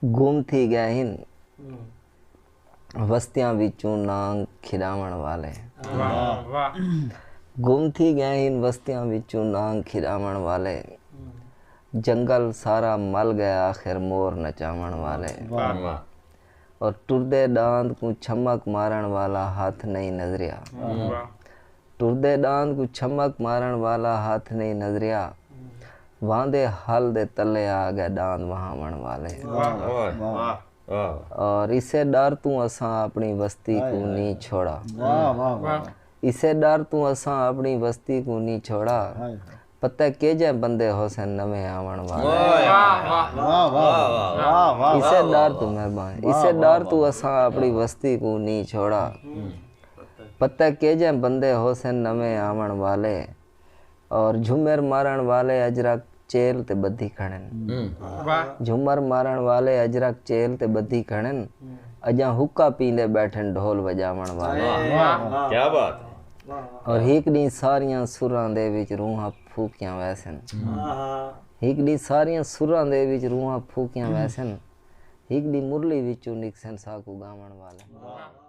गुम थी गए हिन वस्तियां विचों नांग खिड़ावण वाले। वाह वाह। गुम थी गए हिन वस्तियां विचों नांग खिड़ावण वाले। जंगल सारा मल गया आखिर मोर नचावण वाले। और टुरदे डांद को छमक मारण वाला हाथ नहीं नजरिया। टुरदे डांद को छमक मारण वाला हाथ नहीं नजरिया। वांदे हल दे तले आ गए डांद वहावण वाले। और इसे डर तू असा अपनी बस्ती को नहीं छोड़ा। इसे डर तू असा अपनी बस्ती को नहीं छोड़ा। पता केजे बंदे होसन नवे आवण वाले। इसे डर तू मेहरबान, इसे डर तू असा अपनी बस्ती को नहीं छोड़ा। पता केजे बंदे होसन नवे आवण वाले। और झुमर मारण वाले अजरक चेल ते बद्धी खड़न। झुमर मारण वाले अजरक चेल ते बद्धी खड़न। अजा हुक्का पींदे बैठन ढोल बजावण वाले। क्या बात। और हिकड़ी सारियां सुरां दे विच रूहां फूकियां वैसन। हिकड़ी सारियां सुरां दे विच रूहां फूकियां वैसन। हिकड़ी मुरली विचों निकसन साकू गावण वाले।